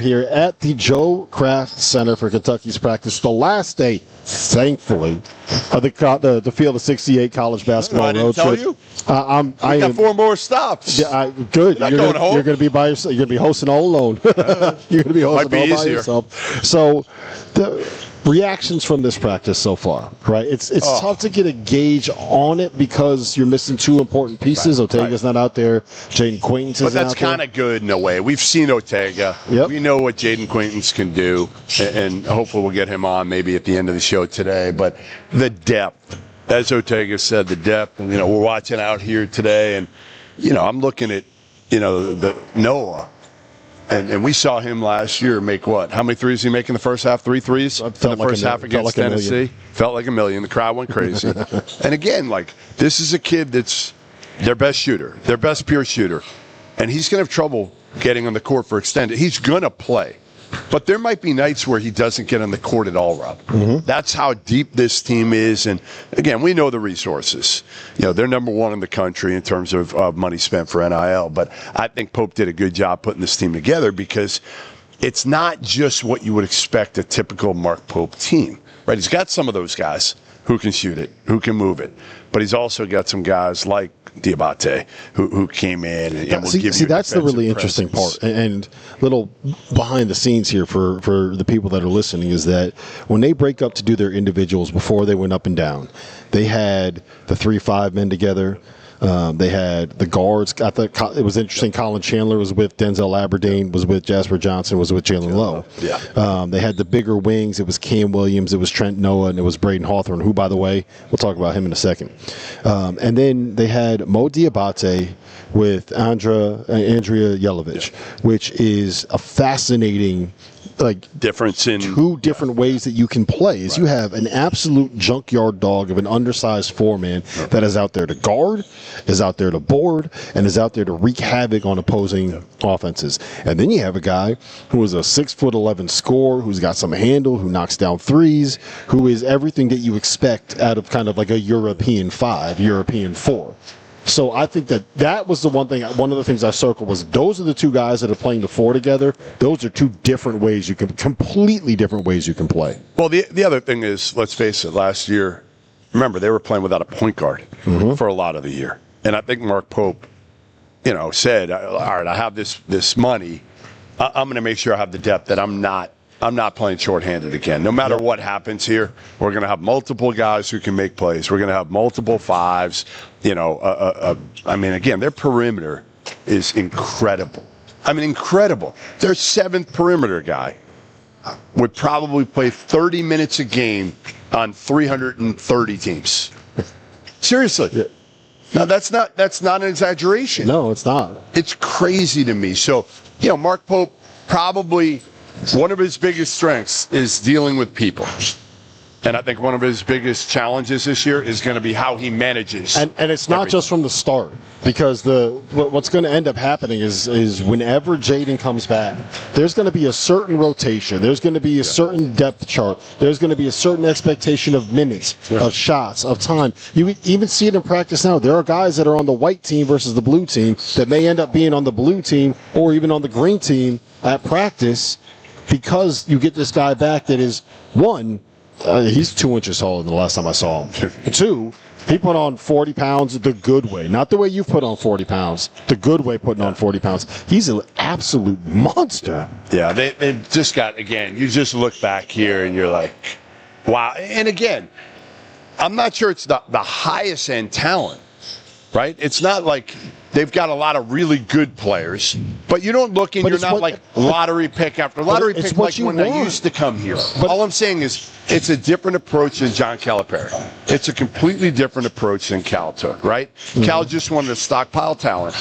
here at the Joe Kraft Center for Kentucky's practice. The last day, thankfully, of the Field of 68 college basketball road trip. You? I got 4 more stops. Yeah, good. You're going to be by yourself. You're going to be hosting all alone. You're going to be hosting all by yourself. So, the reactions from this practice so far, right? It's tough to get a gauge on it because you're missing 2 important pieces. Right, Ortega's not out there. Jaden Quaintance is out there. But that's kind of good in a way. We've seen Ortega. Yep. We know what Jaden Quaintance can do, and hopefully we'll get him on maybe at the end of the show today. But the depth, as Ortega said, the depth. And, we're watching out here today, and, I'm looking at, the Noah. And we saw him last year make what? How many threes did he make in the first half? 3 threes in the first half against Tennessee? Felt like a million. The crowd went crazy. And again, this is a kid that's their best shooter, their best pure shooter. And he's going to have trouble getting on the court for extended. He's going to play. But there might be nights where he doesn't get on the court at all, Rob. Mm-hmm. That's how deep this team is. And, again, we know the resources. They're number 1 in the country in terms of money spent for NIL. But I think Pope did a good job putting this team together because it's not just what you would expect a typical Mark Pope team, right? He's got some of those guys who can shoot it, who can move it. But he's also got some guys like Diabate who came in and will give you that's the really interesting part. And little behind the scenes here for the people that are listening is that when they break up to do their individuals before they went up and down, they had the 3-5 men together. They had the guards. I thought it was interesting. Colin Chandler was with Denzel Aberdeen, was with Jasper Johnson, was with Jalen Lowe. Yeah. They had the bigger wings. It was Cam Williams, it was Trent Noah, and it was Braden Hawthorne, who, by the way, we'll talk about him in a second. And then they had Mo Diabate with Andrea Jelovic, which is a fascinating difference in 2 different ways that you can play. You have an absolute junkyard dog of an undersized 4-man that is out there to guard, is out there to board, and is out there to wreak havoc on opposing offenses. And then you have a guy who is a 6'11" scorer, who's got some handle, who knocks down threes, who is everything that you expect out of kind of like a European 5, European 4. So I think that was the one of the things I circled was those are the 2 guys that are playing the 4 together. Those are 2 different ways completely different ways you can play. Well, the other thing is, let's face it, last year, remember, they were playing without a point guard for a lot of the year. And I think Mark Pope, said, all right, I have this money. I'm going to make sure I have the depth that I'm not playing shorthanded again. No matter what happens here, we're going to have multiple guys who can make plays. We're going to have multiple 5s. Again, their perimeter is incredible. Incredible. Their 7th perimeter guy would probably play 30 minutes a game on 330 teams. Seriously. Yeah. Now, that's not an exaggeration. No, it's not. It's crazy to me. So, Mark Pope probably one of his biggest strengths is dealing with people. And I think one of his biggest challenges this year is going to be how he manages. And it's not just from the start, because what's going to end up happening is whenever Jaden comes back, there's going to be a certain rotation. There's going to be a certain depth chart. There's going to be a certain expectation of minutes, of shots, of time. You even see it in practice now. There are guys that are on the white team versus the blue team that may end up being on the blue team or even on the green team at practice because you get this guy back that is, one, he's 2 inches taller than the last time I saw him. 2, he put on 40 pounds the good way. Not the way you put on 40 pounds. The good way putting on 40 pounds. He's an absolute monster. Yeah, they just got, again, you just look back here and you're like, wow. And again, I'm not sure it's the highest end talent, right? It's not like they've got a lot of really good players, but you don't look and you're not like lottery pick after lottery pick like when they used to come here. But all I'm saying is it's a different approach than John Calipari. It's a completely different approach than Cal took, right? Mm-hmm. Cal just wanted to stockpile talent,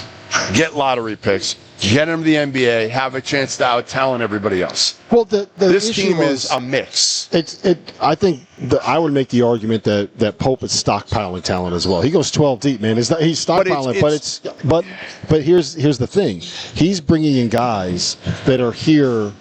get lottery picks, get them to the NBA, have a chance to out-talent everybody else. Well, this team is a mix. I think I would make the argument that Pope is stockpiling talent as well. He goes 12 deep, man. He's stockpiling, but here's the thing. He's bringing in guys that are here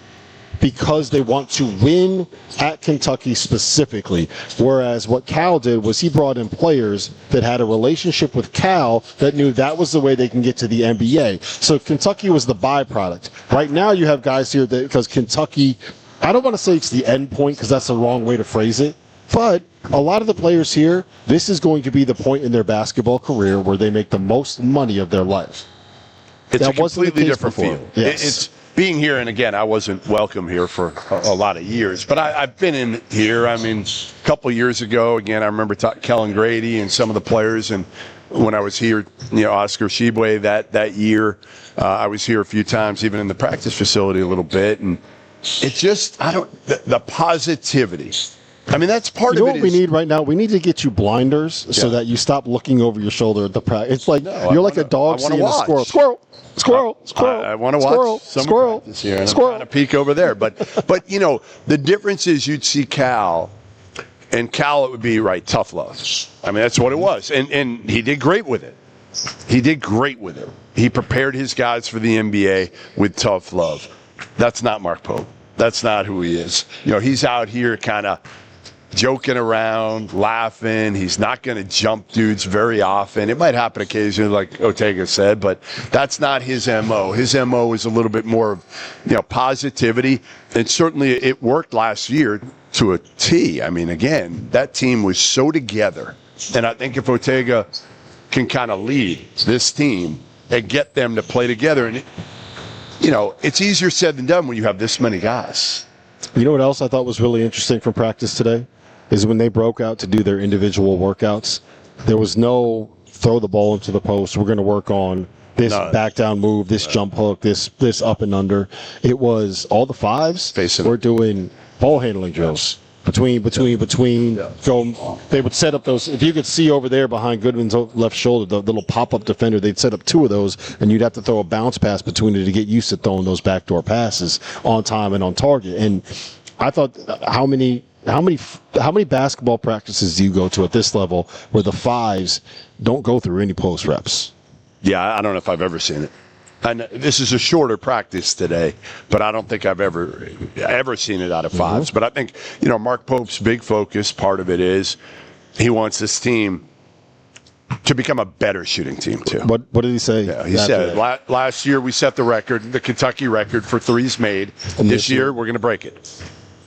because they want to win at Kentucky specifically. Whereas what Cal did was he brought in players that had a relationship with Cal that knew that was the way they can get to the NBA. So Kentucky was the byproduct. Right now you have guys here that, because Kentucky, I don't want to say it's the end point because that's the wrong way to phrase it, but a lot of the players here, this is going to be the point in their basketball career where they make the most money of their life. It's that a completely different before. feel. Yes. It's being here, and again, I wasn't welcome here for a lot of years, but I've been in here. I mean, a couple of years ago, again, I remember Kellen Grady and some of the players, and when I was here, Oscar Shibwe that year, I was here a few times, even in the practice facility a little bit, and it's just, the positivity. I mean, that's part of it. You know what we need right now? We need to get you blinders so that you stop looking over your shoulder at the practice. It's like you're like a dog seeing a squirrel. Squirrel. I want to watch some practice here, and I'm trying to peek over there. But the difference is you'd see Cal, and Cal, it would be tough love. I mean, that's what it was, and he did great with it. He prepared his guys for the NBA with tough love. That's not Mark Pope. That's not who he is. He's out here kind of joking around, laughing. He's not going to jump dudes very often. It might happen occasionally, like Ortega said, but that's not his MO. His MO is a little bit more of, positivity. And certainly it worked last year to a T. I mean, again, that team was so together. And I think if Ortega can kind of lead this team and get them to play together, and it's easier said than done when you have this many guys. You know what else I thought was really interesting from practice today? Is when they broke out to do their individual workouts, there was no throw the ball into the post. We're going to work on this back down move, this jump hook, this up and under. It was all the fives were doing ball handling drills. Between. Go. They would set up those. If you could see over there behind Goodwin's left shoulder, the little pop-up defender, they'd set up two of those, and you'd have to throw a bounce pass between it to get used to throwing those backdoor passes on time and on target. And I thought, how many basketball practices do you go to at this level where the fives don't go through any post reps? Yeah, I don't know if I've ever seen it. And this is a shorter practice today, but I don't think I've ever seen it out of fives. Mm-hmm. But I think, Mark Pope's big focus, part of it is he wants this team to become a better shooting team, too. What did he say? Yeah, he said, last year we set the record, the Kentucky record for threes made. And this year we're going to break it.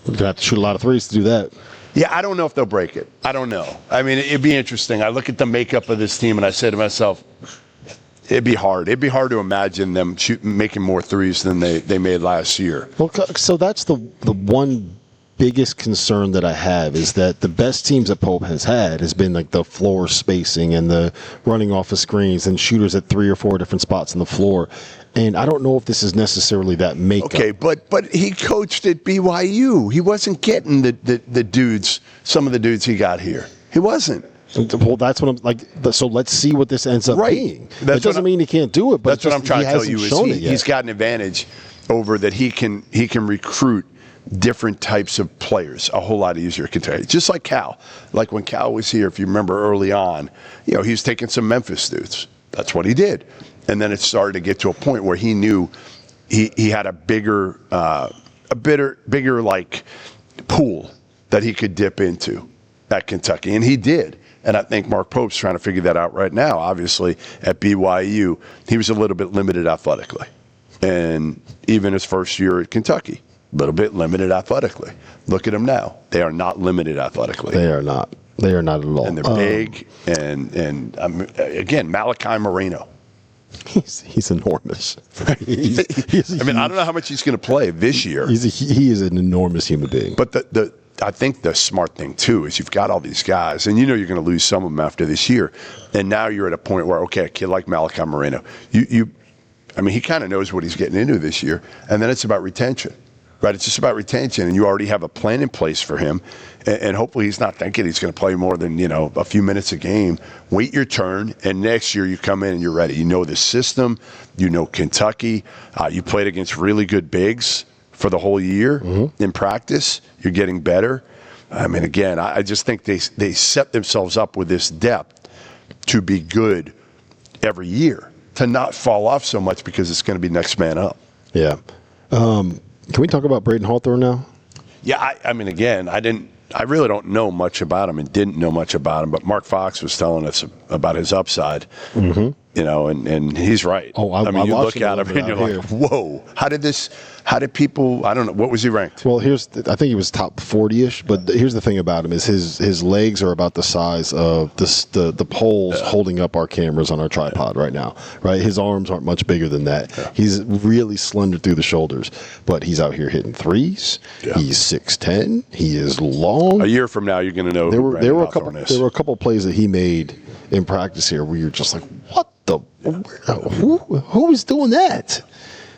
We're going to have to shoot a lot of threes to do that. Yeah, I don't know if they'll break it. I don't know. I mean, it'd be interesting. I look at the makeup of this team, and I say to myself, it'd be hard. It'd be hard to imagine them making more threes than they made last year. Well, so that's the one biggest concern that I have is that the best teams that Pope has had has been like the floor spacing and the running off of screens and shooters at 3 or 4 different spots on the floor. And I don't know if this is necessarily that makeup. Okay, but he coached at BYU. He wasn't getting the dudes, some of the dudes he got here. He wasn't. Well, that's what I'm like. So let's see what this ends up being. That doesn't mean he can't do it, but that's what I'm trying to tell you. He's got an advantage over that. He can recruit different types of players a whole lot easier. Just like Cal. Like when Cal was here, if you remember early on, he was taking some Memphis dudes. That's what he did, and then it started to get to a point where he knew he had a bigger like pool that he could dip into at Kentucky, and he did. And I think Mark Pope's trying to figure that out right now. Obviously, at BYU, he was a little bit limited athletically. And even his first year at Kentucky, a little bit limited athletically. Look at him now. They are not limited athletically. They are not. They are not at all. And they're big. And again, Malachi Moreno. He's enormous. I don't know how much he's going to play this year. He is an enormous human being. But I think the smart thing, too, is you've got all these guys, and you're going to lose some of them after this year. And now you're at a point where, okay, a kid like Malachi Moreno, he kind of knows what he's getting into this year. And then it's about retention, right? It's just about retention, and you already have a plan in place for him. And hopefully he's not thinking he's going to play more than, a few minutes a game. Wait your turn, and next year you come in and you're ready. You know the system. You know Kentucky. You played against really good bigs for the whole year in practice. You're getting better. I mean, again, I just think they set themselves up with this depth to be good every year, to not fall off so much because it's going to be next man up. Yeah. Can we talk about Braden Hawthorne now? Yeah, I mean, again, I really don't know much about him and didn't know much about him, but Mark Fox was telling us about his upside. Mm-hmm. You know, and he's right. Oh, I mean, you look at him and you're here. like, whoa, how did people, I don't know, what was he ranked? Well, I think he was top 40-ish, but here's the thing about him is his legs are about the size of the poles holding up our cameras on our tripod right now, right? His arms aren't much bigger than that. Yeah. He's really slender through the shoulders, but he's out here hitting threes. Yeah. He's 6'10". He is long. A year from now, you're going to know there who were a Hawthorne is. There were a couple plays that he made in practice here where you're just like, what the? Who is doing that?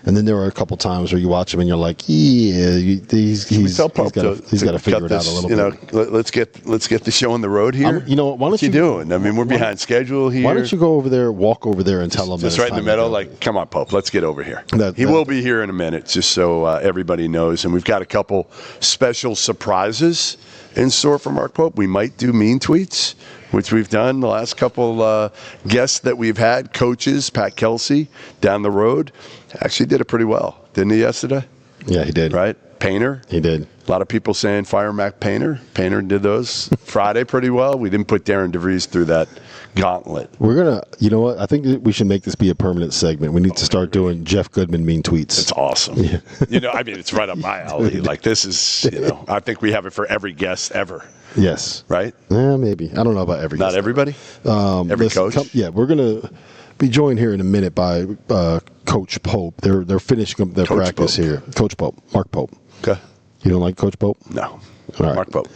And then there were a couple times where you watch him and you're like, yeah, he's got to figure it out a little bit. Let's get the show on the road here. What you doing? I mean, we're behind schedule here. Why don't you go over there, walk over there, and tell him? Just right in the middle, like, come on, Pope, let's get over here. He will be here in a minute, just so everybody knows. And we've got a couple special surprises in store for Mark Pope. We might do mean tweets, which we've done the last couple guests that we've had. Coaches, Pat Kelsey down the road, actually did it pretty well, didn't he, yesterday? Yeah, he did. Right? Painter. He did. A lot of people saying fire Mac Painter. Painter did those Friday pretty well. We didn't put Darren DeVries through that gauntlet. We're going to, you know what? I think that we should make this be a permanent segment. We need to start doing Jeff Goodman mean tweets. It's awesome. Yeah. I mean, it's right up my alley. Like, this is, I think we have it for every guest ever. Yes. Right? Yeah, maybe. I don't know about every guest. Not everybody? Every coach? We're going to be joined here in a minute by Coach Pope. They're finishing up their practice here. Coach Pope. Mark Pope. Okay. You don't like Coach Pope? No. All right. Mark Pope.